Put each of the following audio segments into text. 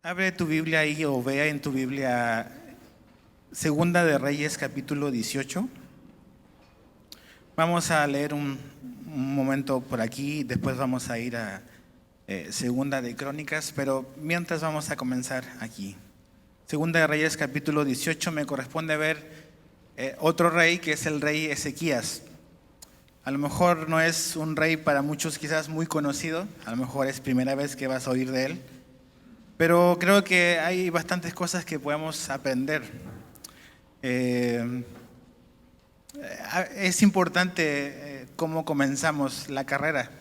Abre tu Biblia ahí o vea en tu Biblia Segunda de Reyes capítulo 18. Vamos a leer un momento por aquí, después vamos a ir a Segunda de Crónicas, pero mientras vamos a comenzar aquí. Segunda de Reyes capítulo 18, me corresponde ver otro rey que es el rey Ezequías. A lo mejor no es un rey para muchos quizás muy conocido, a lo mejor es primera vez que vas a oír de él, pero creo que hay bastantes cosas que podemos aprender. Es importante cómo comenzamos la carrera.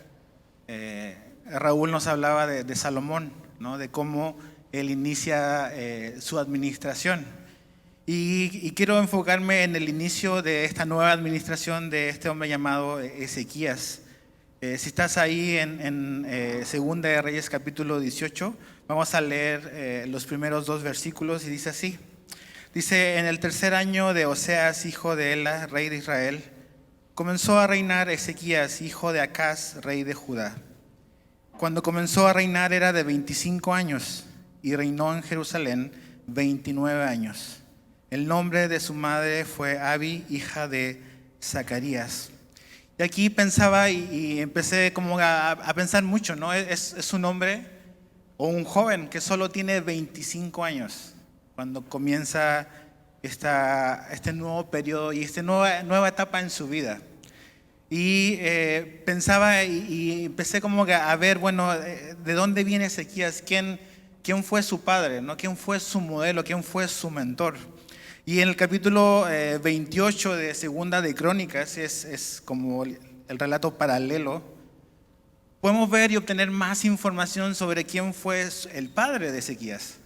Raúl nos hablaba de Salomón, ¿no? De cómo él inicia su administración. Y quiero enfocarme en el inicio de esta nueva administración de este hombre llamado Ezequías. Si estás ahí en Segunda de Reyes capítulo 18, vamos a leer los primeros 2 versículos y dice así. Dice: en el tercer año de Oseas, hijo de Ela, rey de Israel, comenzó a reinar Ezequías, hijo de Acaz, rey de Judá. Cuando comenzó a reinar era de 25 años y reinó en Jerusalén 29 años. El nombre de su madre fue Abi, hija de Zacarías. Y aquí pensaba y empecé como a pensar mucho, ¿no? Es un hombre o un joven que solo tiene 25 años cuando comienza este nuevo periodo y esta nueva etapa en su vida. Y pensaba y empecé como a ver, bueno, ¿de dónde viene Ezequías? ¿Quién fue su padre, ¿no? ¿Quién fue su modelo? ¿Quién fue su mentor? Y en el capítulo 28 de Segunda de Crónicas, es como el relato paralelo, podemos ver y obtener más información sobre quién fue el padre de Ezequías.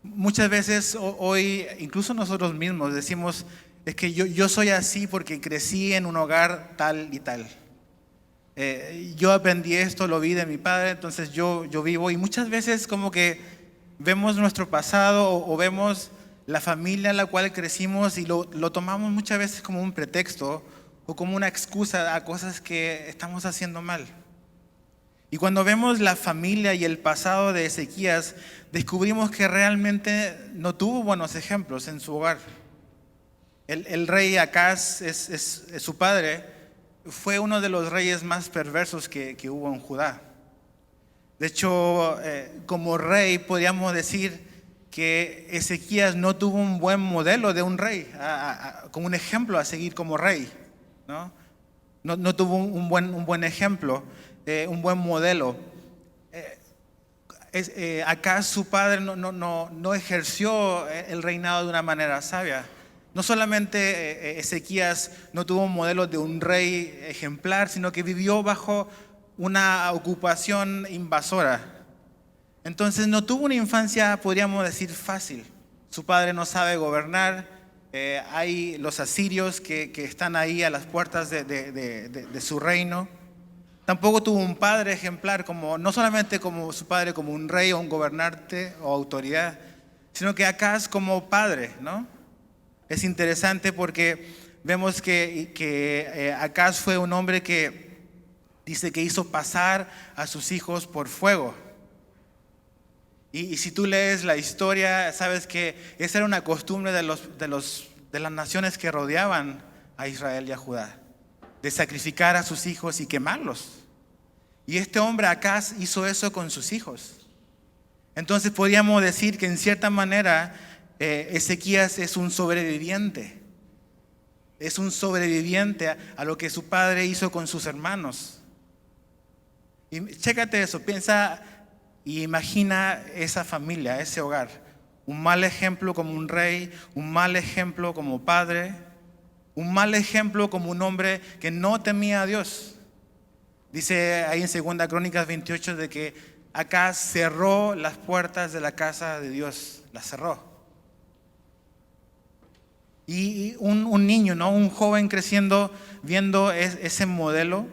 Muchas veces hoy, incluso nosotros mismos, decimos, es que yo soy así porque crecí en un hogar tal y tal. Yo aprendí esto, lo vi de mi padre, entonces yo vivo. Y muchas veces como que vemos nuestro pasado o vemos la familia en la cual crecimos y lo tomamos muchas veces como un pretexto o como una excusa a cosas que estamos haciendo mal. Y cuando vemos la familia y el pasado de Ezequías, descubrimos que realmente no tuvo buenos ejemplos en su hogar. El rey Acaz, es su padre, fue uno de los reyes más perversos que hubo en Judá. De hecho, como rey podríamos decir que Ezequías no tuvo un buen modelo de un rey, como un ejemplo a seguir como rey, ¿no? No tuvo un buen ejemplo, un buen modelo. Acá su padre no ejerció el reinado de una manera sabia. No solamente Ezequías no tuvo un modelo de un rey ejemplar, sino que vivió bajo una ocupación invasora. Entonces no tuvo una infancia, podríamos decir, fácil. Su padre no sabe gobernar. Hay los asirios que están ahí a las puertas de su reino. Tampoco tuvo un padre ejemplar, no solamente como su padre, como un rey o un gobernante o autoridad, sino que Acaz como padre, ¿no? Es interesante porque vemos que Acaz fue un hombre que dice que hizo pasar a sus hijos por fuego. Y si tú lees la historia, sabes que esa era una costumbre de las naciones que rodeaban a Israel y a Judá, de sacrificar a sus hijos y quemarlos. Y este hombre Acaz hizo eso con sus hijos. Entonces podríamos decir que en cierta manera Ezequías es un sobreviviente. Es un sobreviviente a lo que su padre hizo con sus hermanos. Y chécate eso, piensa y imagina esa familia, ese hogar. Un mal ejemplo como un rey, un mal ejemplo como padre, un mal ejemplo como un hombre que no temía a Dios. Dice ahí en Segunda Crónicas 28 de que acá cerró las puertas de la casa de Dios, las cerró. Y un niño, ¿no? Un joven creciendo, viendo ese modelo,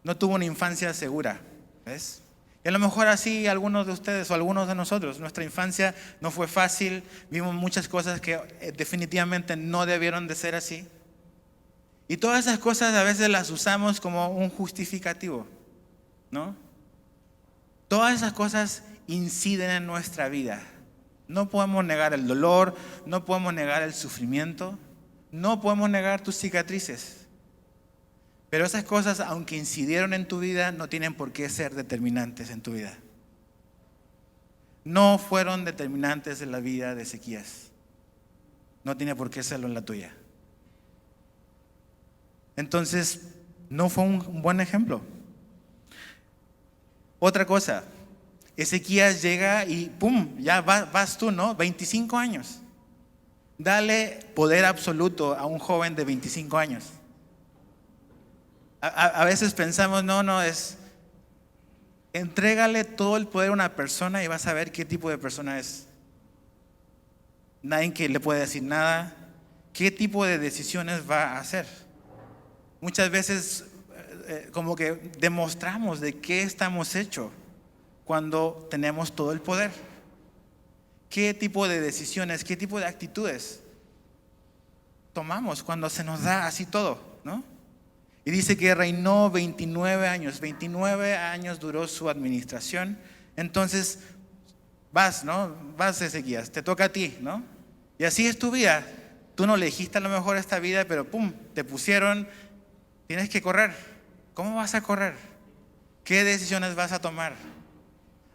no tuvo una infancia segura, ¿ves? Y a lo mejor así algunos de ustedes o algunos de nosotros, nuestra infancia no fue fácil, vimos muchas cosas que definitivamente no debieron de ser así. Y todas esas cosas a veces las usamos como un justificativo, ¿no? Todas esas cosas inciden en nuestra vida. No podemos negar el dolor, no podemos negar el sufrimiento, no podemos negar tus cicatrices. Pero esas cosas, aunque incidieron en tu vida, no tienen por qué ser determinantes en tu vida. No fueron determinantes en la vida de Ezequías. No tiene por qué serlo en la tuya. Entonces, no fue un buen ejemplo. Otra cosa, Ezequías llega y ¡pum! Ya vas tú, ¿no? 25 años. Dale poder absoluto a un joven de 25 años. A veces pensamos, entrégale todo el poder a una persona y vas a ver qué tipo de persona es. Nadie que le puede decir nada. ¿Qué tipo de decisiones va a hacer? Muchas veces como que demostramos de qué estamos hechos cuando tenemos todo el poder. ¿Qué tipo de decisiones, qué tipo de actitudes tomamos cuando se nos da así todo, ¿no? Y dice que reinó 29 años. 29 años duró su administración. Entonces, vas, ¿no? Vas, Ezequías, te toca a ti, ¿no? Y así es tu vida. Tú no elegiste a lo mejor esta vida, pero ¡pum! Te pusieron, tienes que correr. ¿Cómo vas a correr? ¿Qué decisiones vas a tomar?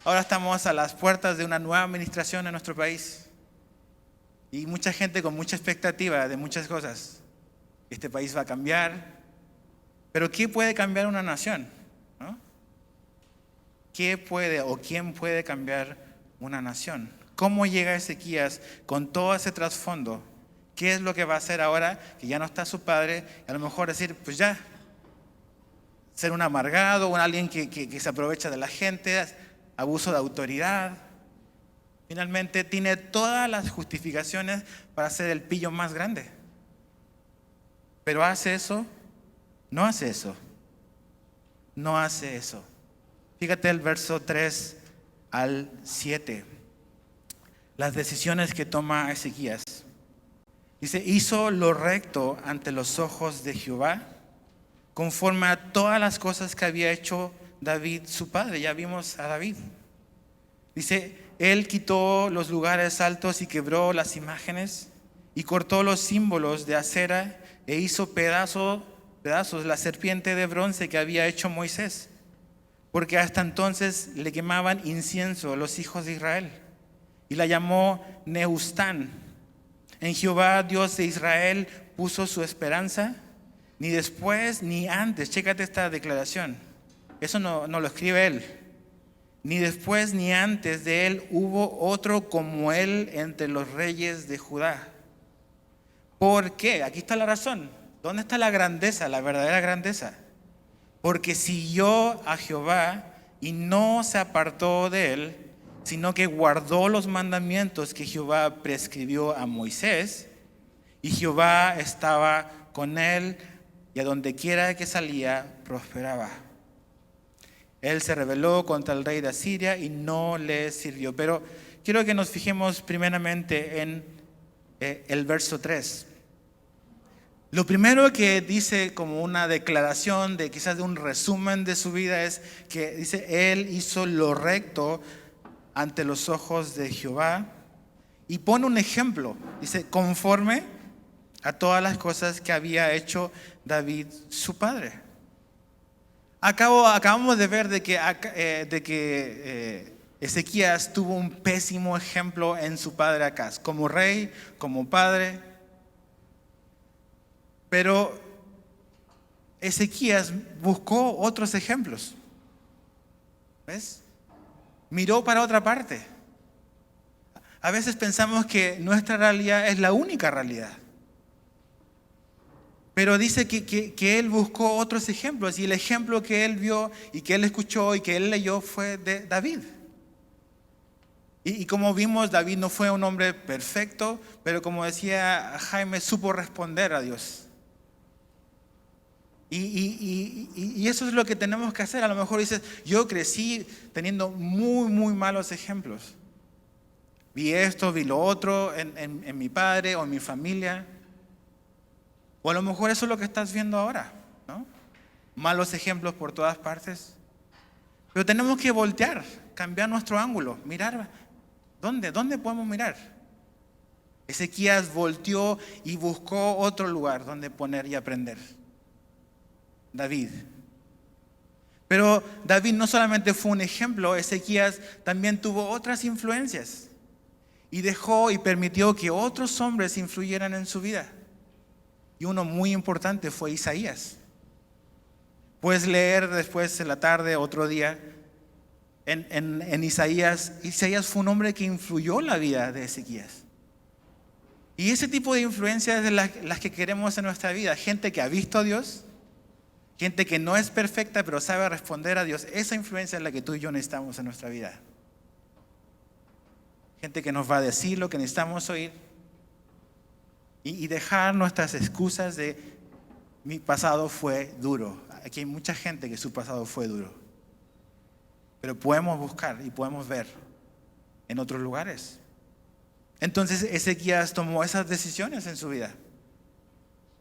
Ahora estamos a las puertas de una nueva administración en nuestro país. Y mucha gente con mucha expectativa de muchas cosas. Este país va a cambiar. Pero ¿qué puede cambiar una nación? ¿No? ¿Qué puede o quién puede cambiar una nación? ¿Cómo llega Ezequías con todo ese trasfondo? ¿Qué es lo que va a hacer ahora que ya no está su padre? A lo mejor decir, pues ya, ser un amargado, alguien que se aprovecha de la gente, abuso de autoridad. Finalmente tiene todas las justificaciones para ser el pillo más grande. Pero ¿hace eso? No hace eso. No hace eso. Fíjate el verso 3 al 7. Las decisiones que toma Ezequías. Dice, hizo lo recto ante los ojos de Jehová, conforme a todas las cosas que había hecho David su padre. Ya vimos a David. Dice, él quitó los lugares altos y quebró las imágenes y cortó los símbolos de acera e hizo pedazos la serpiente de bronce que había hecho Moisés, porque hasta entonces le quemaban incienso a los hijos de Israel, y la llamó Nehustán. En Jehová, Dios de Israel, puso su esperanza, ni después ni antes. Chécate esta declaración, eso no lo escribe él. Ni después ni antes de él hubo otro como él entre los reyes de Judá. ¿Por qué? Aquí está la razón. ¿Dónde está la grandeza, la verdadera grandeza? Porque siguió a Jehová y no se apartó de él, sino que guardó los mandamientos que Jehová prescribió a Moisés, y Jehová estaba con él, y a donde quiera que salía, prosperaba. Él se rebeló contra el rey de Asiria y no le sirvió. Pero quiero que nos fijemos primeramente en el verso 3. Lo primero que dice como una declaración de quizás de un resumen de su vida es que dice, él hizo lo recto ante los ojos de Jehová, y pone un ejemplo. Dice, conforme a todas las cosas que había hecho David su padre. Acabamos de ver de que Ezequías tuvo un pésimo ejemplo en su padre Acaz, como rey, como padre. Pero Ezequías buscó otros ejemplos. ¿Ves? Miró para otra parte. A veces pensamos que nuestra realidad es la única realidad. Pero dice que él buscó otros ejemplos, y el ejemplo que él vio y que él escuchó y que él leyó fue de David. Y como vimos, David no fue un hombre perfecto, pero como decía Jaime, supo responder a Dios. Y eso es lo que tenemos que hacer. A lo mejor dices, yo crecí teniendo muy, muy malos ejemplos. Vi esto, vi lo otro en mi padre o en mi familia. O a lo mejor eso es lo que estás viendo ahora, ¿no? Malos ejemplos por todas partes. Pero tenemos que voltear cambiar nuestro ángulo, mirar, ¿dónde podemos mirar? Ezequías volteó y buscó otro lugar donde poner y aprender. David. Pero David no solamente fue un ejemplo, Ezequías también tuvo otras influencias y dejó y permitió que otros hombres influyeran en su vida. Y uno muy importante fue Isaías. Puedes leer después en la tarde, otro día, en Isaías. Isaías fue un hombre que influyó la vida de Ezequías. Y ese tipo de influencias es de las que queremos en nuestra vida. Gente que ha visto a Dios, gente que no es perfecta pero sabe responder a Dios. Esa influencia es la que tú y yo necesitamos en nuestra vida. Gente que nos va a decir lo que necesitamos oír y dejar nuestras excusas de mi pasado fue duro. Aquí hay mucha gente que su pasado fue duro. Pero podemos buscar y podemos ver en otros lugares. Entonces Ezequías tomó esas decisiones en su vida.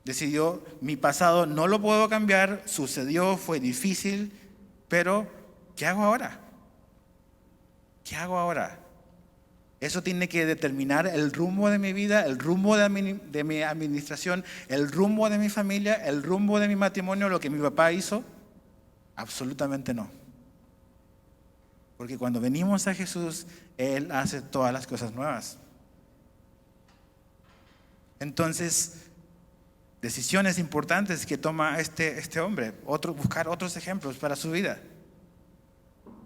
Decidió, mi pasado no lo puedo cambiar, sucedió, fue difícil, pero ¿qué hago ahora? ¿Qué hago ahora? Eso tiene que determinar el rumbo de mi vida, el rumbo de mi administración, el rumbo de mi familia, el rumbo de mi matrimonio, lo que mi papá hizo. Absolutamente no. Porque cuando venimos a Jesús, Él hace todas las cosas nuevas. Entonces, decisiones importantes que toma este hombre, buscar otros ejemplos para su vida.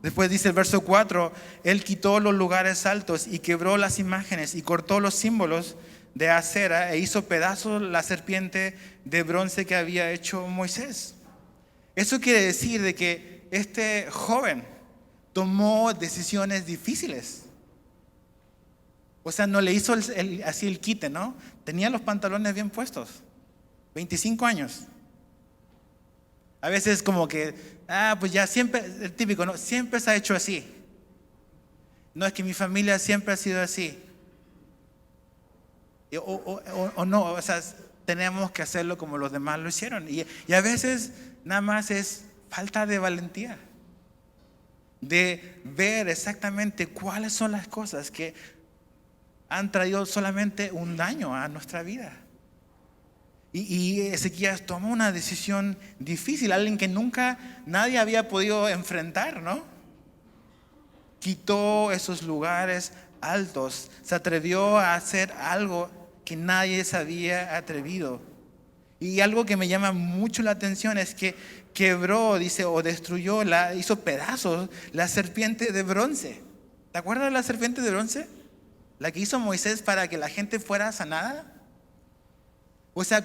Después dice el verso 4, Él quitó los lugares altos y quebró las imágenes y cortó los símbolos de acera e hizo pedazos la serpiente de bronce que había hecho Moisés. Eso quiere decir de que este joven tomó decisiones difíciles. O sea, no le hizo así el quite, ¿no? Tenía los pantalones bien puestos. 25 años. A veces como que, pues ya siempre, el típico, ¿no? Siempre se ha hecho así. No, es que mi familia siempre ha sido así. O no, o sea, tenemos que hacerlo como los demás lo hicieron. Y a veces nada más es falta de valentía. De ver exactamente cuáles son las cosas que han traído solamente un daño a nuestra vida. Y Ezequías tomó una decisión difícil, alguien que nunca nadie había podido enfrentar, ¿no? Quitó esos lugares altos, se atrevió a hacer algo que nadie se había atrevido. Y algo que me llama mucho la atención es que quebró, dice, o destruyó, hizo pedazos la serpiente de bronce. ¿Te acuerdas de la serpiente de bronce? La que hizo Moisés para que la gente fuera sanada. O sea,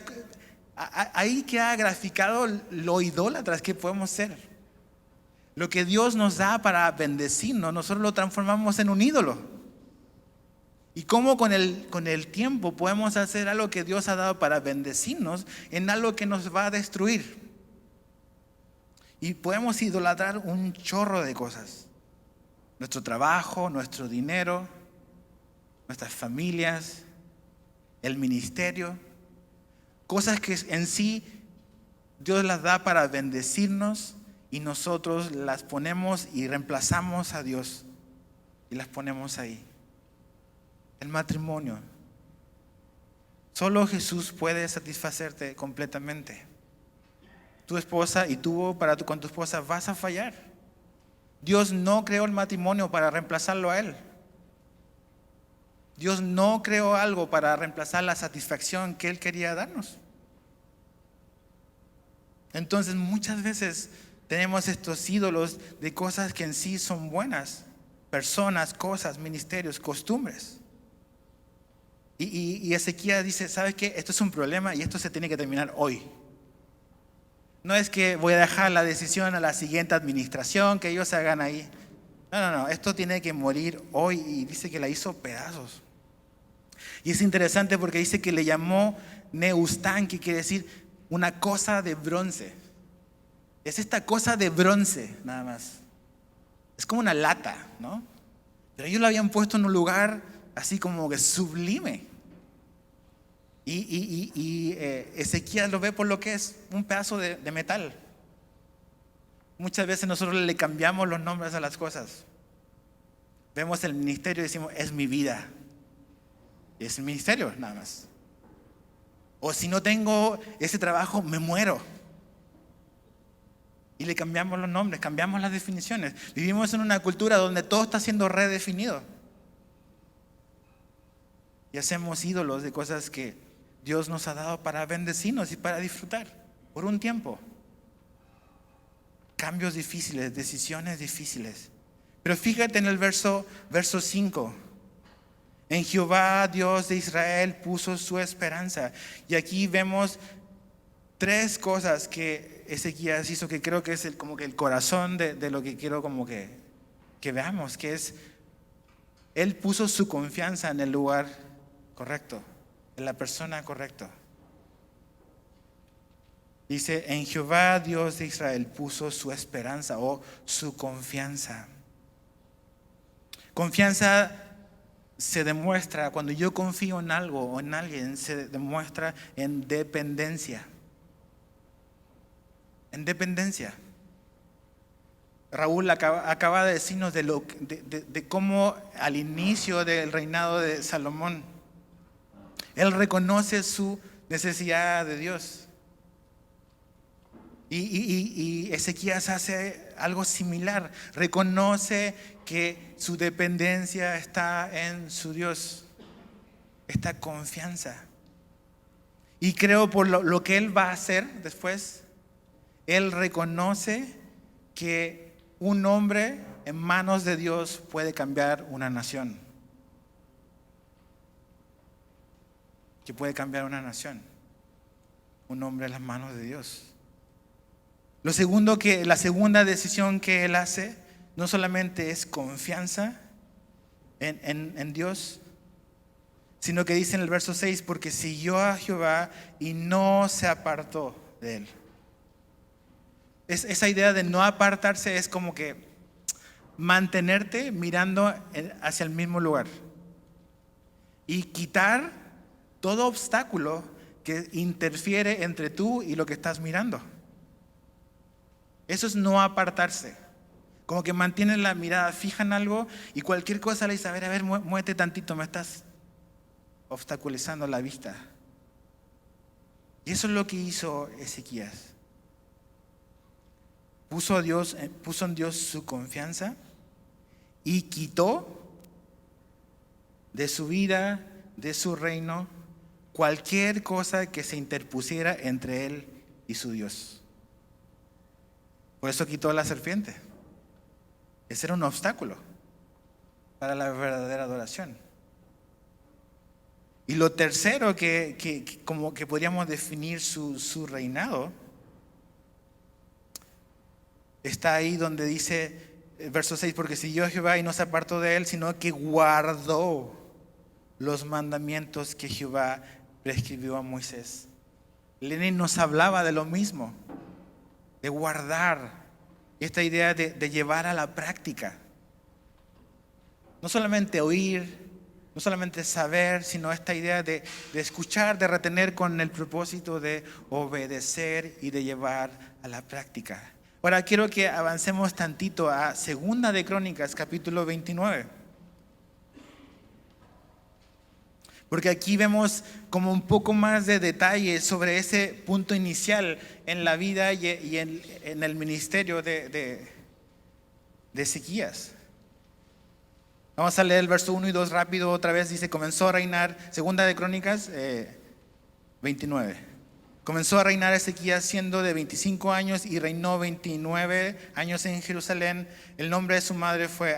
ahí queda graficado lo idólatras que podemos ser. Lo que Dios nos da para bendecirnos, nosotros lo transformamos en un ídolo. Y cómo con el tiempo podemos hacer algo que Dios ha dado para bendecirnos en algo que nos va a destruir. Y podemos idolatrar un chorro de cosas. Nuestro trabajo, nuestro dinero, nuestras familias, el ministerio. Cosas que en sí Dios las da para bendecirnos y nosotros las ponemos y reemplazamos a Dios y las ponemos ahí. El matrimonio. Solo Jesús puede satisfacerte completamente. Tu esposa y tú con tu esposa vas a fallar. Dios no creó el matrimonio para reemplazarlo a Él. Dios no creó algo para reemplazar la satisfacción que Él quería darnos. Entonces muchas veces tenemos estos ídolos de cosas que en sí son buenas. Personas, cosas, ministerios, costumbres. Y Ezequías dice, ¿sabes qué? Esto es un problema y esto se tiene que terminar hoy. No es que voy a dejar la decisión a la siguiente administración, que ellos se hagan ahí. No, esto tiene que morir hoy. Y dice que la hizo pedazos. Y es interesante porque dice que le llamó Neustán, que quiere decir una cosa de bronce. Es esta cosa de bronce, nada más. Es como una lata, ¿no? Pero ellos lo habían puesto en un lugar así como que sublime. Y Ezequías lo ve por lo que es un pedazo de metal. Muchas veces nosotros le cambiamos los nombres a las cosas. Vemos el ministerio y decimos, es mi vida. Y es el ministerio, nada más. O si no tengo ese trabajo, me muero. Y le cambiamos los nombres, cambiamos las definiciones. Vivimos en una cultura donde todo está siendo redefinido. Y hacemos ídolos de cosas que Dios nos ha dado para bendecirnos y para disfrutar por un tiempo. Cambios difíciles, decisiones difíciles. Pero fíjate en el verso 5. En Jehová, Dios de Israel, puso su esperanza. Y aquí vemos 3 cosas que Ezequías hizo, que creo que es como que el corazón de lo que quiero como que veamos, que es, él puso su confianza en el lugar correcto, en la persona correcta. Dice, en Jehová, Dios de Israel, puso su esperanza o su confianza. Confianza se demuestra, cuando yo confío en algo o en alguien, se demuestra en dependencia. En dependencia. Raúl acaba de decirnos de cómo al inicio del reinado de Salomón, él reconoce su necesidad de Dios. Y Ezequías hace algo similar. Reconoce que su dependencia está en su Dios. Esta confianza. Y creo por lo que él va a hacer después, él reconoce que un hombre en manos de Dios puede cambiar una nación. Que puede cambiar una nación. Un hombre en las manos de Dios. La segunda decisión que él hace no solamente es confianza en Dios, sino que dice en el verso 6, porque siguió a Jehová y no se apartó de él. Esa idea de no apartarse es como que mantenerte mirando hacia el mismo lugar y quitar todo obstáculo que interfiere entre tú y lo que estás mirando. Eso es no apartarse. Como que mantienes la mirada fija en algo y cualquier cosa le dice, a ver, muévete tantito, me estás obstaculizando la vista. Y eso es lo que hizo Ezequías. Puso en Dios su confianza y quitó de su vida, de su reino, cualquier cosa que se interpusiera entre él y su Dios. Por eso quitó la serpiente. Ese era un obstáculo para la verdadera adoración. Y lo tercero que como que podríamos definir su reinado, está ahí donde dice, verso 6, porque siguió a Jehová y no se apartó de él, sino que guardó los mandamientos que Jehová prescribió a Moisés. Lenin nos hablaba de lo mismo, de guardar, esta idea de llevar a la práctica. No solamente oír, no solamente saber, sino esta idea de escuchar, de retener con el propósito de obedecer y de llevar a la práctica. Ahora quiero que avancemos tantito a Segunda de Crónicas, capítulo 29. Porque aquí vemos como un poco más de detalle sobre ese punto inicial en la vida y en el ministerio de Ezequías. Vamos a leer el verso 1 y 2 rápido otra vez. Dice, comenzó a reinar, Segunda de Crónicas 29. Comenzó a reinar Ezequías siendo de 25 años y reinó 29 años en Jerusalén. El nombre de su madre fue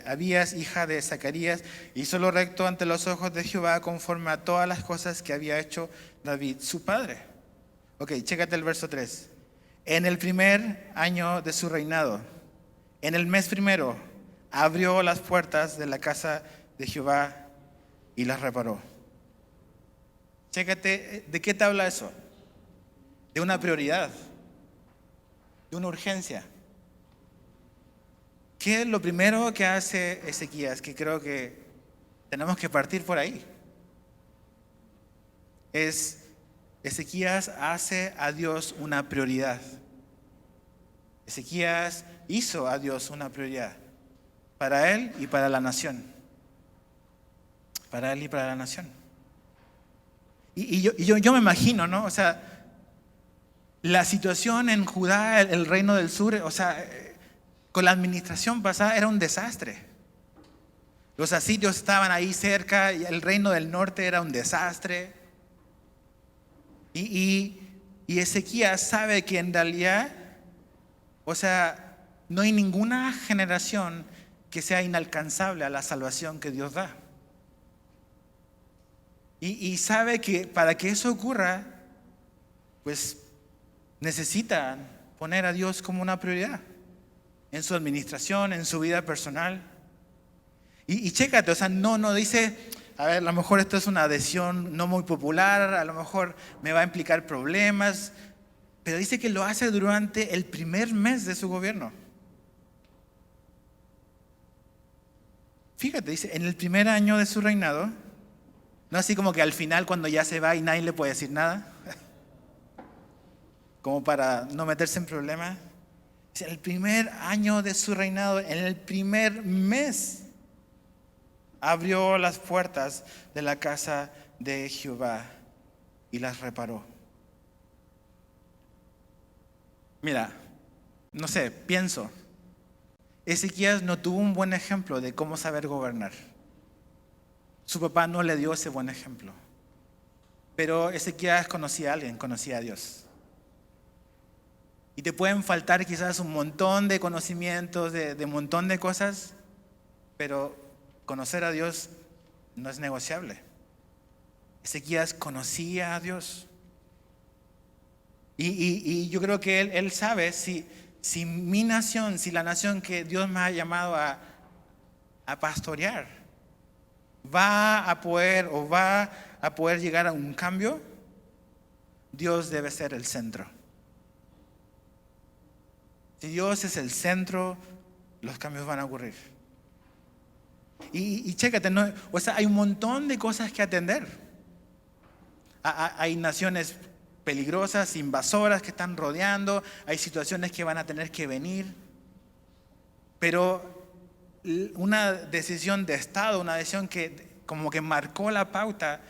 Abías, hija de Zacarías. Hizo lo recto ante los ojos de Jehová conforme a todas las cosas que había hecho David, su padre. Ok, chécate el verso 3. En el primer año de su reinado, en el mes primero, abrió las puertas de la casa de Jehová y las reparó. Chécate, ¿de qué te habla eso? De una prioridad, de una urgencia. ¿Qué es lo primero que hace Ezequías? Que creo que tenemos que partir por ahí. Ezequías hace a Dios una prioridad. Ezequías hizo a Dios una prioridad. para él y para la nación. Para él y para la nación. Yo me imagino, ¿no? O sea, la situación en Judá, el reino del sur, o sea, con la administración pasada era un desastre. Los asirios estaban ahí cerca y el reino del norte era un desastre. Y Ezequías sabe que en realidad, o sea, no hay ninguna generación que sea inalcanzable a la salvación que Dios da. Y sabe que para que eso ocurra, pues necesitan poner a Dios como una prioridad en su administración, en su vida personal. Y chécate, o sea, no dice, a ver, a lo mejor esto es una decisión no muy popular, a lo mejor me va a implicar problemas, pero dice que lo hace durante el primer mes de su gobierno. Fíjate, dice, en el primer año de su reinado, no así como que al final cuando ya se va y nadie le puede decir nada, como para no meterse en problemas. En el primer año de su reinado, en el primer mes, abrió las puertas de la casa de Jehová y las reparó. Mira, no sé, pienso, Ezequías no tuvo un buen ejemplo de cómo saber gobernar. Su papá no le dio ese buen ejemplo. Pero Ezequías conocía a alguien, conocía a Dios. Y te pueden faltar quizás un montón de conocimientos, de un montón de cosas, pero conocer a Dios no es negociable. Ezequías conocía a Dios. Y yo creo que él sabe si mi nación, si la nación que Dios me ha llamado a pastorear, va a poder llegar a un cambio, Dios debe ser el centro. Si Dios es el centro, los cambios van a ocurrir. Y chécate, ¿no? O sea, hay un montón de cosas que atender. Hay naciones peligrosas, invasoras que están rodeando, hay situaciones que van a tener que venir. Pero una decisión de Estado, una decisión que como que marcó la pauta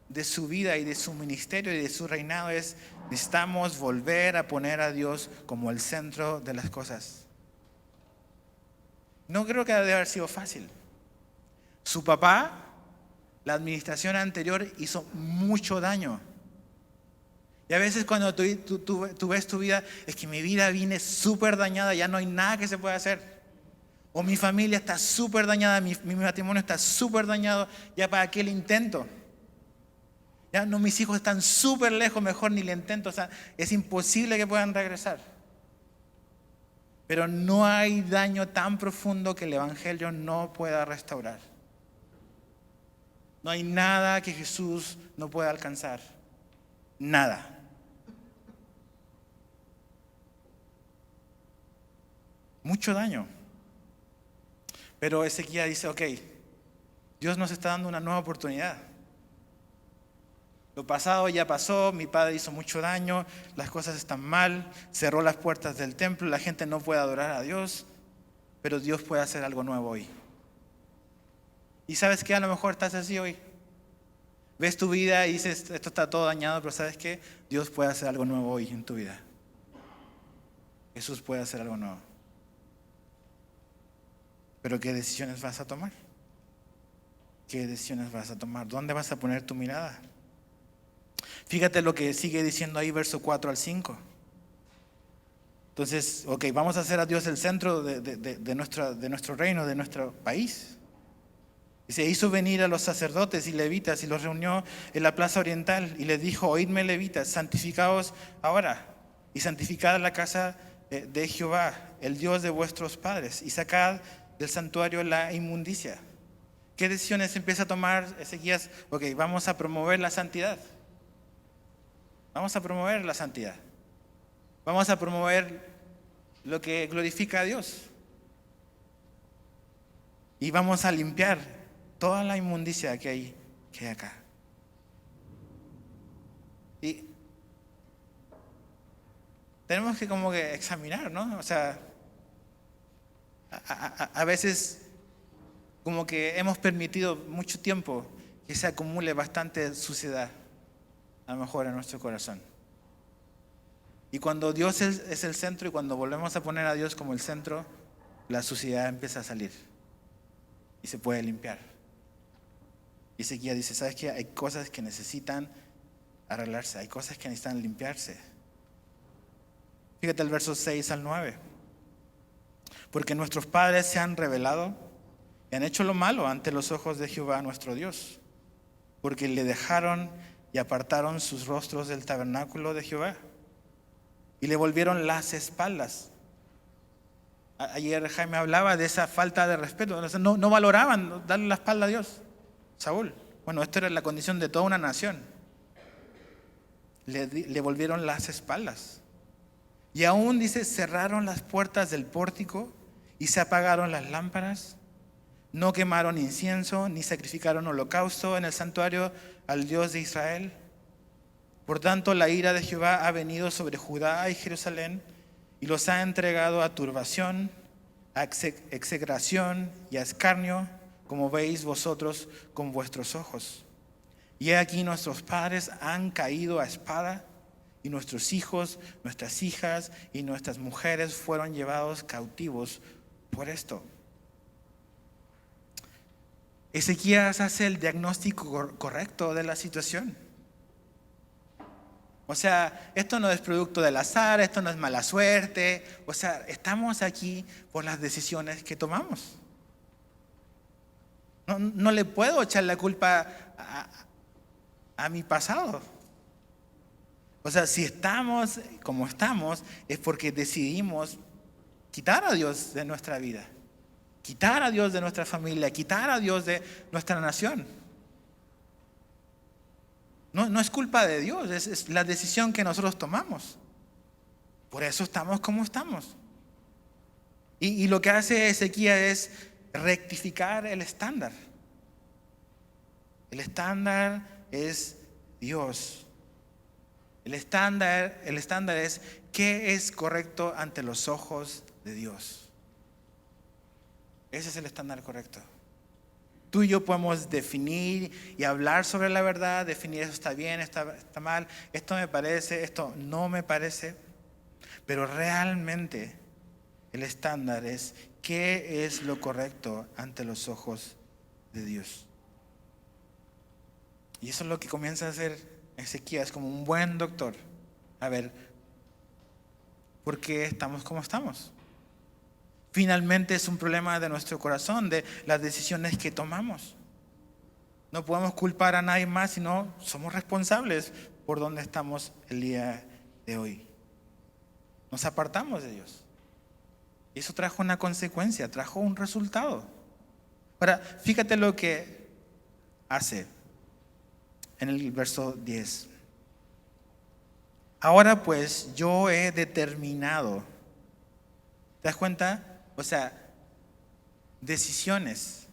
de su vida y de su ministerio y de su reinado es: necesitamos volver a poner a Dios como el centro de las cosas. No creo que debe haber sido fácil. Su papá, la administración anterior, hizo mucho daño. Y a veces cuando tú ves tu vida, es que mi vida viene súper dañada, ya no hay nada que se pueda hacer. O mi familia está súper dañada, mi matrimonio está súper dañado, ya para qué le intento. Ya no, mis hijos están súper lejos, mejor ni le intento, o sea, es imposible que puedan regresar. Pero no hay daño tan profundo que el Evangelio no pueda restaurar. No hay nada que Jesús no pueda alcanzar. Nada. Mucho daño. Pero Ezequías dice, ok, Dios nos está dando una nueva oportunidad. Lo pasado ya pasó, mi padre hizo mucho daño, las cosas están mal, cerró las puertas del templo, la gente no puede adorar a Dios, pero Dios puede hacer algo nuevo hoy. Y sabes que a lo mejor estás así hoy. Ves tu vida y dices, esto está todo dañado, pero ¿sabes qué? Dios puede hacer algo nuevo hoy en tu vida. Jesús puede hacer algo nuevo. Pero ¿qué decisiones vas a tomar? ¿Qué decisiones vas a tomar? ¿Dónde vas a poner tu mirada? Fíjate lo que sigue diciendo ahí, verso 4 al 5. Entonces, ok, vamos a hacer a Dios el centro de nuestro reino, de nuestro país. Y se hizo venir a los sacerdotes y levitas y los reunió en la plaza oriental y les dijo: oídme, levitas, santificaos ahora y santificad la casa de Jehová, el Dios de vuestros padres, y sacad del santuario la inmundicia. ¿Qué decisiones empieza a tomar Ezequías? Ok, vamos a promover la santidad. Vamos a promover la santidad. Vamos a promover lo que glorifica a Dios. Y vamos a limpiar toda la inmundicia que hay acá. Y tenemos que como que examinar, ¿no? O sea, a veces como que hemos permitido mucho tiempo que se acumule bastante suciedad, a lo mejor en nuestro corazón. Y cuando Dios es el centro y cuando volvemos a poner a Dios como el centro, la suciedad empieza a salir y se puede limpiar. Y Ezequiel dice, ¿sabes qué? Hay cosas que necesitan arreglarse, hay cosas que necesitan limpiarse. Fíjate el verso 6 al 9. Porque nuestros padres se han rebelado y han hecho lo malo ante los ojos de Jehová nuestro Dios, porque le dejaron y apartaron sus rostros del tabernáculo de Jehová y le volvieron las espaldas. Ayer Jaime hablaba de esa falta de respeto, no valoraban darle la espalda a Dios. Saúl, bueno, esto era la condición de toda una nación. Le volvieron las espaldas. Y aún dice, cerraron las puertas del pórtico y se apagaron las lámparas. No quemaron incienso ni sacrificaron holocausto en el santuario al Dios de Israel. Por tanto, la ira de Jehová ha venido sobre Judá y Jerusalén y los ha entregado a turbación, a execración y a escarnio, como veis vosotros con vuestros ojos. Y he aquí nuestros padres han caído a espada, y nuestros hijos, nuestras hijas y nuestras mujeres fueron llevados cautivos por esto. Ezequías hace el diagnóstico correcto de la situación. O sea, esto no es producto del azar, esto no es mala suerte. O sea, estamos aquí por las decisiones que tomamos. No le puedo echar la culpa a mi pasado. O sea, si estamos como estamos, es porque decidimos quitar a Dios de nuestra vida, quitar a Dios de nuestra familia, quitar a Dios de nuestra nación. No es culpa de Dios, es la decisión que nosotros tomamos. Por eso estamos como estamos. Y lo que hace Ezequías es rectificar el estándar. El estándar es Dios. El estándar es qué es correcto ante los ojos de Dios. Ese es el estándar correcto. Tú y yo podemos definir y hablar sobre la verdad, definir eso está bien, está mal, esto me parece, esto no me parece, pero realmente el estándar es qué es lo correcto ante los ojos de Dios. Y eso es lo que comienza a hacer Ezequías como un buen doctor. A ver, ¿por qué estamos como estamos? Finalmente es un problema de nuestro corazón, de las decisiones que tomamos. No podemos culpar a nadie más, sino somos responsables por donde estamos el día de hoy. Nos apartamos de Dios. Y eso trajo una consecuencia, trajo un resultado. Ahora, fíjate lo que hace en el verso 10. Ahora pues yo he determinado. ¿Te das cuenta? O sea, decisiones,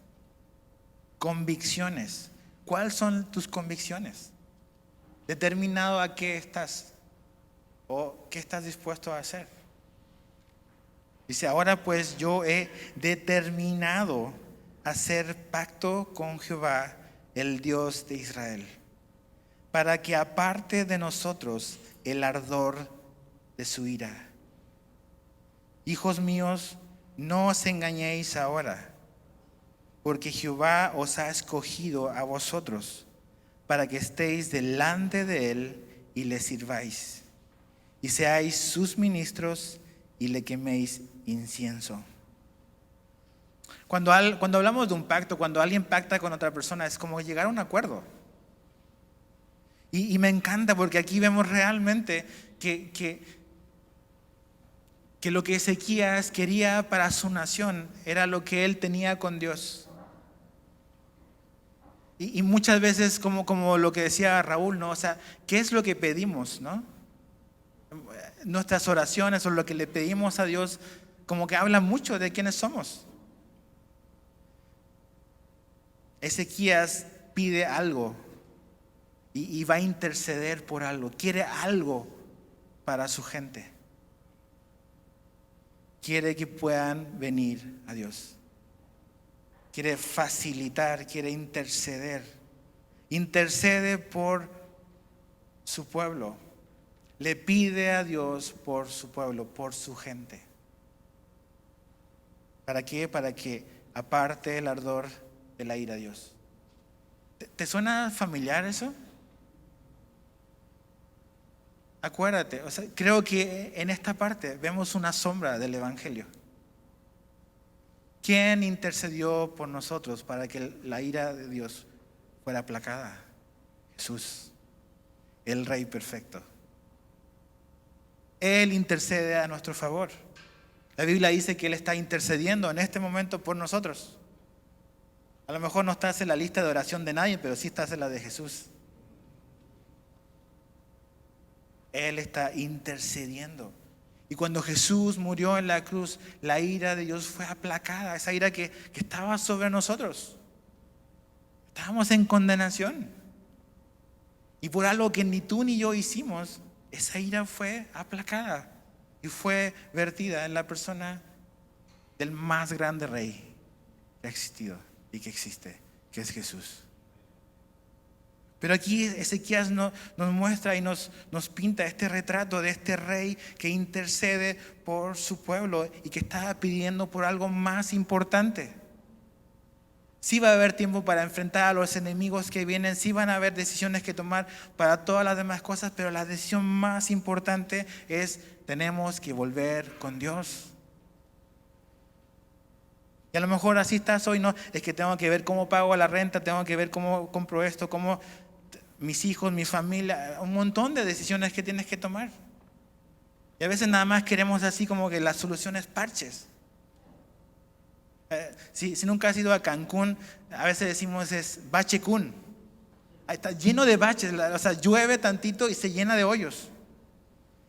convicciones. ¿Cuáles son tus convicciones? Determinado a qué estás o qué estás dispuesto a hacer. Dice, ahora pues yo he determinado hacer pacto con Jehová, el Dios de Israel, para que aparte de nosotros el ardor de su ira. Hijos míos, no os engañéis ahora, porque Jehová os ha escogido a vosotros para que estéis delante de él y le sirváis, y seáis sus ministros y le queméis incienso. Cuando hablamos de un pacto, cuando alguien pacta con otra persona, es como llegar a un acuerdo. Y me encanta porque aquí vemos realmente que lo que Ezequías quería para su nación era lo que él tenía con Dios. Y muchas veces, como lo que decía Raúl, ¿no? O sea, ¿qué es lo que pedimos, no? Nuestras oraciones o lo que le pedimos a Dios, como que habla mucho de quiénes somos. Ezequías pide algo y va a interceder por algo, quiere algo para su gente. Quiere que puedan venir a Dios. quiere facilitar, quiere interceder. Intercede por su pueblo. Le pide a Dios por su pueblo, por su gente. ¿Para qué? Para que aparte el ardor de la ira a Dios. ¿Te suena familiar eso? Acuérdate, creo que en esta parte vemos una sombra del Evangelio. ¿Quién intercedió por nosotros para que la ira de Dios fuera aplacada? Jesús, el Rey perfecto. Él intercede a nuestro favor. La Biblia dice que Él está intercediendo en este momento por nosotros. A lo mejor no estás en la lista de oración de nadie, pero sí estás en la de Jesús. Él está intercediendo. Y cuando Jesús murió en la cruz, la ira de Dios fue aplacada. Esa ira que estaba sobre nosotros. Estábamos en condenación. Y por algo que ni tú ni yo hicimos, esa ira fue aplacada. Y fue vertida en la persona del más grande rey que ha existido y que existe, que es Jesús. Pero aquí Ezequías nos muestra y nos pinta este retrato de este rey que intercede por su pueblo y que está pidiendo por algo más importante. Sí va a haber tiempo para enfrentar a los enemigos que vienen, sí van a haber decisiones que tomar para todas las demás cosas, pero la decisión más importante es: tenemos que volver con Dios. Y a lo mejor así estás hoy, no, es que tengo que ver cómo pago la renta, tengo que ver cómo compro esto, cómo mis hijos, mi familia, un montón de decisiones que tienes que tomar. Y a veces nada más queremos así como que las soluciones parches. Si nunca has ido a Cancún, a veces decimos es Bachecún. Está lleno de baches, llueve tantito y se llena de hoyos.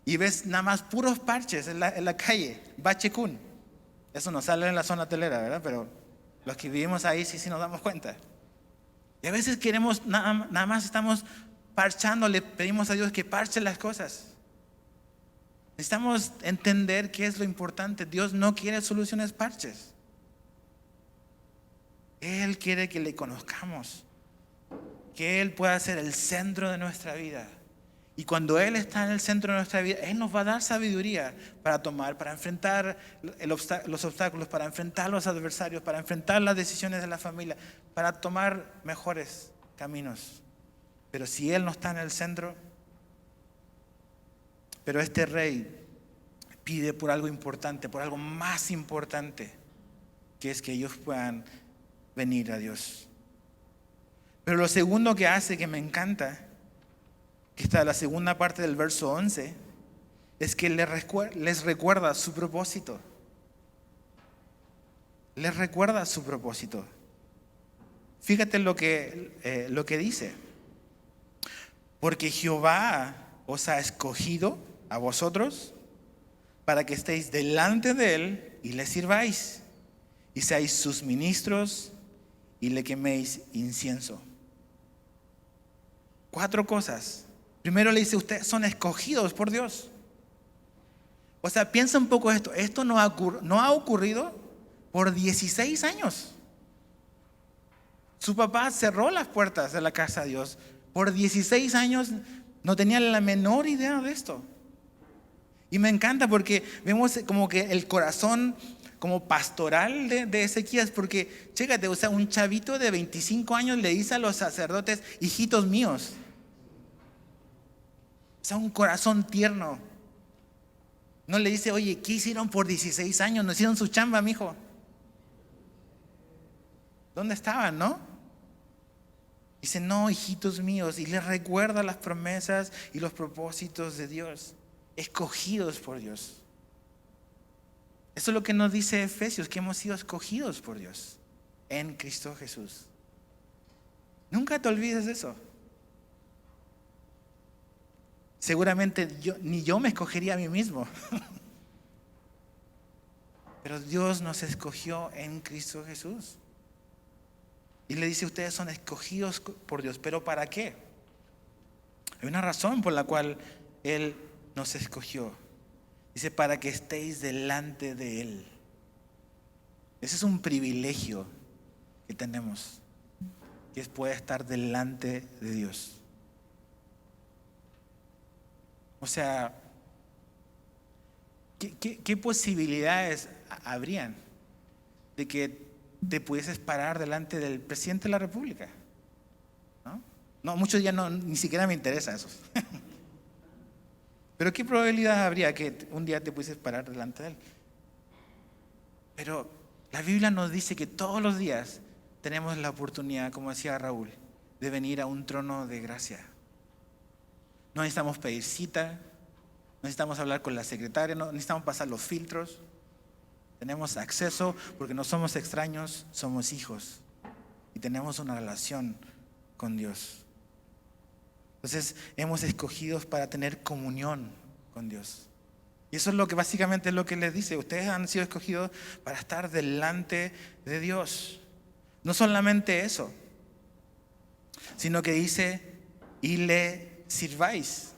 Y ves nada más puros parches en la calle, Bachecún. Eso no sale en la zona hotelera, ¿verdad? Pero los que vivimos ahí sí nos damos cuenta. Y a veces queremos, nada más estamos parchando, le pedimos a Dios que parche las cosas. Necesitamos entender qué es lo importante. Dios no quiere soluciones parches. Él quiere que le conozcamos, que Él pueda ser el centro de nuestra vida. Y cuando Él está en el centro de nuestra vida, Él nos va a dar sabiduría para tomar, para enfrentar los obstáculos, para enfrentar los adversarios, para enfrentar las decisiones de la familia, para tomar mejores caminos. Pero si Él no está en el centro, pero este rey pide por algo importante, por algo más importante, que es que ellos puedan venir a Dios. Pero lo segundo que hace, que me encanta, que está en la segunda parte del verso 11, es que les recuerda su propósito. Les recuerda su propósito. Fíjate lo que dice. Porque Jehová os ha escogido a vosotros para que estéis delante de Él y le sirváis, y seáis sus ministros y le queméis incienso. 4 cosas. Primero le dice: ustedes son escogidos por Dios. Piensa un poco esto. Esto no ha ocurrido por 16 años. Su papá cerró las puertas de la casa de Dios. Por 16 años no tenía la menor idea de esto. Y me encanta porque vemos como que el corazón como pastoral de Ezequías, porque chécate, un chavito de 25 años le dice a los sacerdotes: hijitos míos. Un corazón tierno. No le dice: oye, ¿qué hicieron por 16 años? No hicieron su chamba, mijo. ¿Dónde estaban, no? Dice: no, hijitos míos. Y les recuerda las promesas y los propósitos de Dios. Escogidos por Dios. Eso es lo que nos dice Efesios, que hemos sido escogidos por Dios en Cristo Jesús. Nunca te olvides de eso. Seguramente ni yo me escogería a mí mismo. Pero Dios nos escogió en Cristo Jesús. Y le dice: ustedes son escogidos por Dios. ¿Pero para qué? Hay una razón por la cual Él nos escogió. Dice: para que estéis delante de Él. Ese es un privilegio. que tenemos, que es poder estar delante de Dios. O sea, ¿qué posibilidades habrían de que te pudieses parar delante del presidente de la República? No, muchos ya ni siquiera me interesa eso. Pero ¿qué probabilidad habría que un día te pudieses parar delante de él? Pero la Biblia nos dice que todos los días tenemos la oportunidad, como decía Raúl, de venir a un trono de gracia. No necesitamos pedir cita, no necesitamos hablar con la secretaria, no necesitamos pasar los filtros. Tenemos acceso porque no somos extraños, somos hijos y tenemos una relación con Dios. Entonces hemos escogido para tener comunión con Dios. Y eso es lo que básicamente es lo que les dice. Ustedes han sido escogidos para estar delante de Dios. No solamente eso, sino que dice, y le sirváis.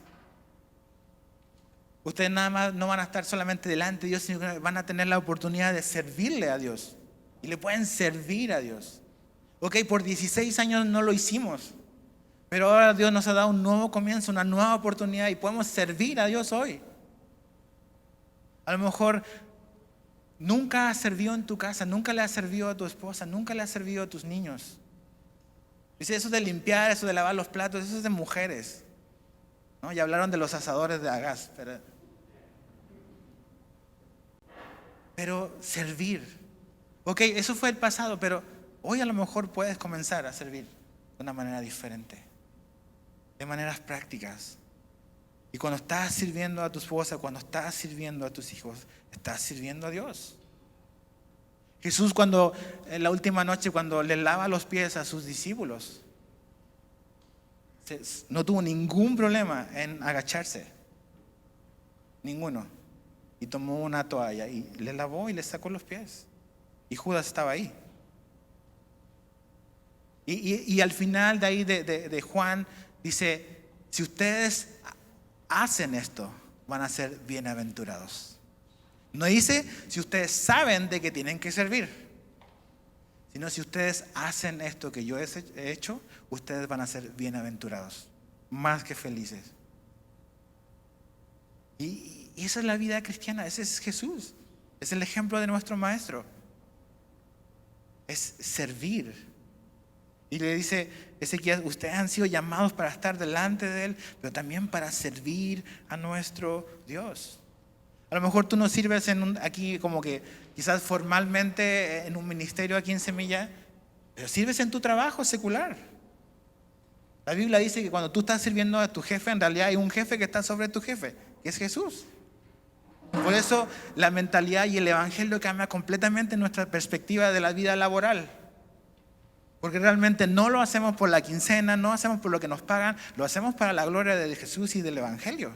Ustedes nada más no van a estar solamente delante de Dios, sino que van a tener la oportunidad de servirle a Dios. Y le pueden servir a Dios. Ok, por 16 años no lo hicimos. Pero ahora Dios nos ha dado un nuevo comienzo, una nueva oportunidad y podemos servir a Dios hoy. A lo mejor nunca has servido en tu casa, nunca le has servido a tu esposa, nunca le has servido a tus niños. Dice, eso de limpiar, eso de lavar los platos, eso es de mujeres, ¿no? Ya hablaron de los asadores de gas, pero servir. Ok, eso fue el pasado, pero hoy a lo mejor puedes comenzar a servir de una manera diferente, de maneras prácticas. Y cuando estás sirviendo a tu esposa, cuando estás sirviendo a tus hijos, estás sirviendo a Dios. Jesús cuando en la última noche, cuando le lava los pies a sus discípulos, no tuvo ningún problema en agacharse. Ninguno. Y tomó una toalla y le lavó y le sacó los pies. Y Judas estaba ahí. Y al final de ahí de Juan dice, si ustedes hacen esto, van a ser bienaventurados. No dice si ustedes saben de que tienen que servir, sino si ustedes hacen esto que yo he hecho, ustedes van a ser bienaventurados, más que felices. Y esa es la vida cristiana, ese es Jesús, es el ejemplo de nuestro Maestro. Es servir. Y le dice Ezequiel, ustedes han sido llamados para estar delante de Él, pero también para servir a nuestro Dios. A lo mejor tú no sirves aquí como que quizás formalmente en un ministerio aquí en Semilla, pero sirves en tu trabajo secular. La Biblia dice que cuando tú estás sirviendo a tu jefe, en realidad hay un jefe que está sobre tu jefe, que es Jesús. Por eso la mentalidad y el evangelio cambia completamente nuestra perspectiva de la vida laboral. Porque realmente no lo hacemos por la quincena, no lo hacemos por lo que nos pagan, lo hacemos para la gloria de Jesús y del evangelio.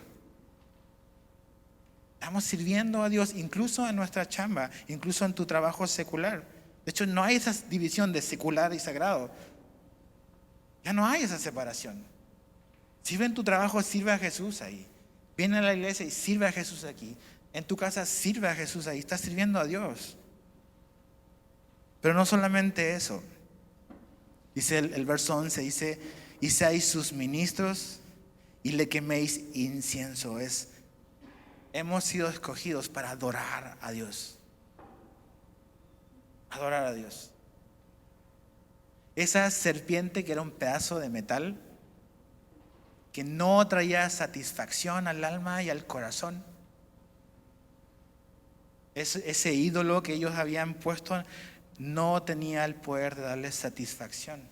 Estamos sirviendo a Dios incluso en nuestra chamba, incluso en tu trabajo secular. De hecho, no hay esa división de secular y sagrado. Ya no hay esa separación. Sirve en tu trabajo, sirve a Jesús ahí. Viene a la iglesia y sirve a Jesús aquí. En tu casa sirve a Jesús ahí. Estás sirviendo a Dios. Pero no solamente eso. Dice el verso 11, dice, y seáis sus ministros y le queméis incienso. Hemos sido escogidos para adorar a Dios. Adorar a Dios. Esa serpiente que era un pedazo de metal, que no traía satisfacción al alma y al corazón. Ese ídolo que ellos habían puesto no tenía el poder de darles satisfacción.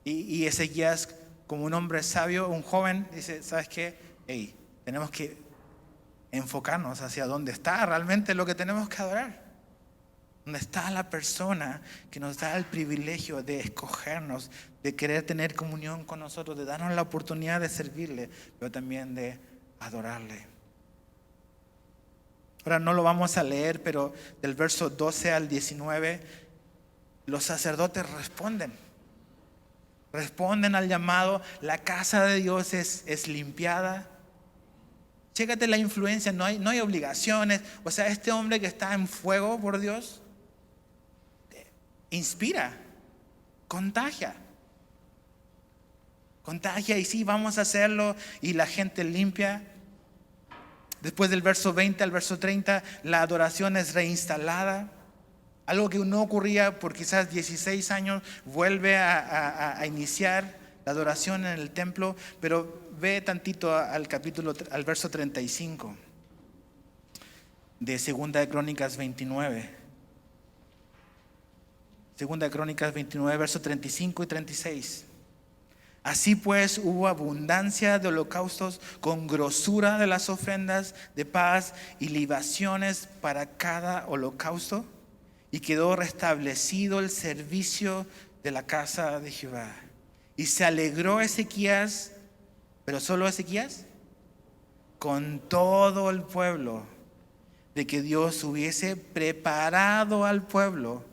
Y Ezequías, como un hombre sabio, un joven, dice, ¿sabes qué? Tenemos que enfocarnos hacia dónde está realmente lo que tenemos que adorar. Donde está la persona que nos da el privilegio de escogernos, de querer tener comunión con nosotros, de darnos la oportunidad de servirle, pero también de adorarle. Ahora no lo vamos a leer, pero del verso 12 al 19, los sacerdotes responden al llamado. La casa de Dios es limpiada. Chécate la influencia, no hay obligaciones. O sea, este hombre que está en fuego por Dios, inspira, contagia. Contagia y sí, vamos a hacerlo y la gente limpia. Después del verso 20 al verso 30, la adoración es reinstalada. Algo que no ocurría por quizás 16 años, vuelve a iniciar la adoración en el templo, pero ve tantito al verso 35 de Segunda de Crónicas 29. Segunda de Crónicas 29, versos 35 y 36. Así pues hubo abundancia de holocaustos con grosura de las ofrendas de paz y libaciones para cada holocausto, y quedó restablecido el servicio de la casa de Jehová. Y se alegró Ezequías, pero solo Ezequías, con todo el pueblo, de que Dios hubiese preparado al pueblo,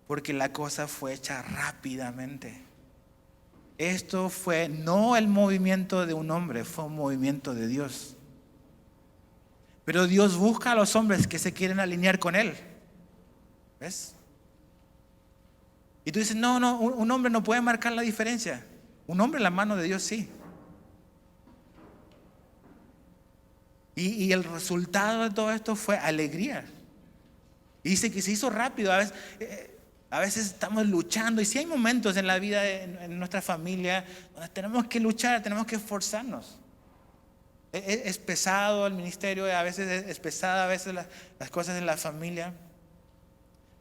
porque la cosa fue hecha rápidamente. Esto fue no el movimiento de un hombre, fue un movimiento de Dios. Pero Dios busca a los hombres que se quieren alinear con Él. ¿Ves? Y tú dices, no, un hombre no puede marcar la diferencia. Un hombre en la mano de Dios sí. Y el resultado de todo esto fue alegría. Y dice que se hizo rápido. A veces estamos luchando, y sí hay momentos en la vida, en nuestra familia, donde tenemos que luchar, tenemos que esforzarnos. Es pesado el ministerio, a veces es pesada, a veces las cosas en la familia.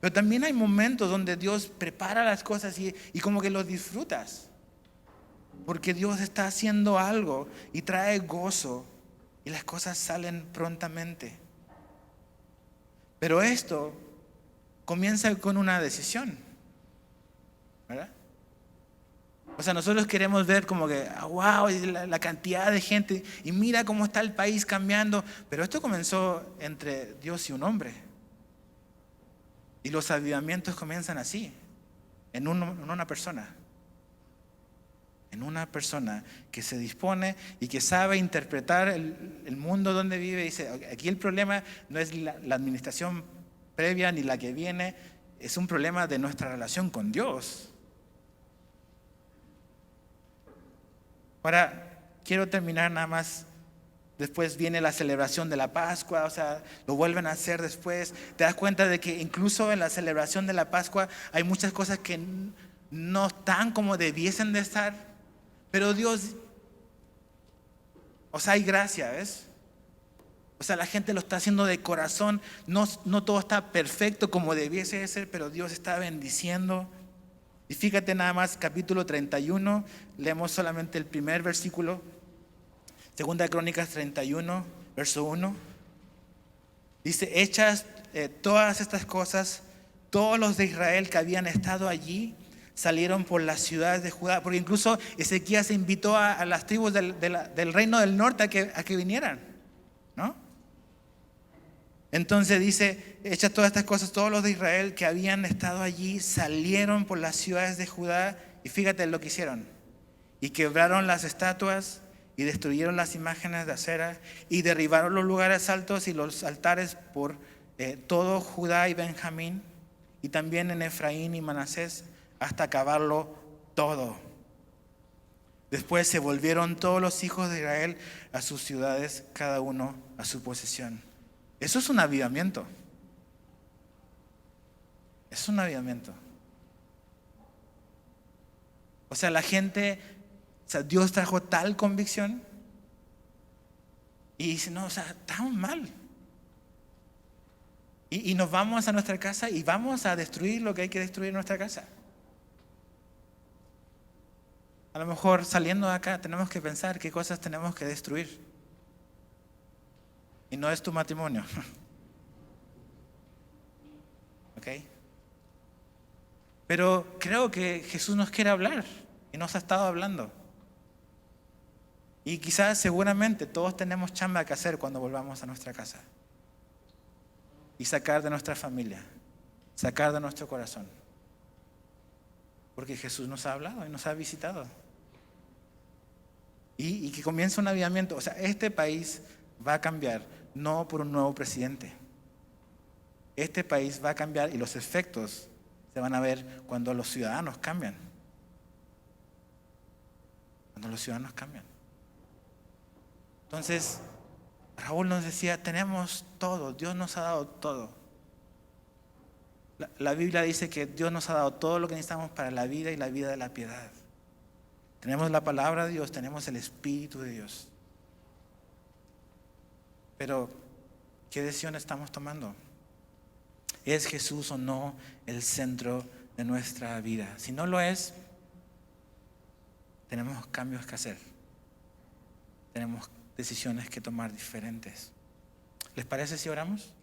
Pero también hay momentos donde Dios prepara las cosas y como que los disfrutas. Porque Dios está haciendo algo y trae gozo y las cosas salen prontamente. Pero esto comienza con una decisión, ¿verdad? O sea, nosotros queremos ver como que, wow, la cantidad de gente, y mira cómo está el país cambiando. Pero esto comenzó entre Dios y un hombre. Y los avivamientos comienzan así, en una persona. En una persona que se dispone y que sabe interpretar el mundo donde vive. Y dice, aquí el problema no es la administración previa ni la que viene, es un problema de nuestra relación con Dios. Ahora, quiero terminar nada más. Después viene la celebración de la Pascua, o sea, lo vuelven a hacer después. Te das cuenta de que incluso en la celebración de la Pascua hay muchas cosas que no están como debiesen de estar. Pero Dios, o sea, hay gracia, ¿ves? O sea, la gente lo está haciendo de corazón. No todo está perfecto como debiese de ser, pero Dios está bendiciendo. Y fíjate nada más, capítulo 31, leemos solamente el primer versículo. Segunda de Crónicas 31, verso 1. Dice, hechas todas estas cosas, todos los de Israel que habían estado allí salieron por las ciudades de Judá. Porque incluso Ezequías invitó a las tribus del reino del norte a que vinieran, ¿no? Entonces dice, hechas todas estas cosas, todos los de Israel que habían estado allí salieron por las ciudades de Judá. Y fíjate lo que hicieron. Y quebraron las estatuas y destruyeron las imágenes de acera y derribaron los lugares altos y los altares por todo Judá y Benjamín, y también en Efraín y Manasés, hasta acabarlo todo. Después se volvieron todos los hijos de Israel a sus ciudades, cada uno a su posesión. Eso es un avivamiento. Es un avivamiento. O sea, la gente, o sea, Dios trajo tal convicción y dice, no, o sea, estamos mal. Y nos vamos a nuestra casa y vamos a destruir lo que hay que destruir en nuestra casa. A lo mejor saliendo de acá tenemos que pensar qué cosas tenemos que destruir. Y no es tu matrimonio. ¿Ok? Pero creo que Jesús nos quiere hablar y nos ha estado hablando. Y quizás seguramente todos tenemos chamba que hacer cuando volvamos a nuestra casa. Y sacar de nuestra familia, sacar de nuestro corazón. Porque Jesús nos ha hablado y nos ha visitado. Y que comience un avivamiento. O sea, este país va a cambiar, no por un nuevo presidente. Este país va a cambiar y los efectos se van a ver cuando los ciudadanos cambian. Cuando los ciudadanos cambian. Entonces, Raúl nos decía, tenemos todo, Dios nos ha dado todo. La Biblia dice que Dios nos ha dado todo lo que necesitamos para la vida y la vida de la piedad. Tenemos la palabra de Dios, tenemos el Espíritu de Dios. Pero, ¿qué decisión estamos tomando? ¿Es Jesús o no el centro de nuestra vida? Si no lo es, tenemos cambios que hacer. Tenemos decisiones que tomar diferentes. ¿Les parece si oramos?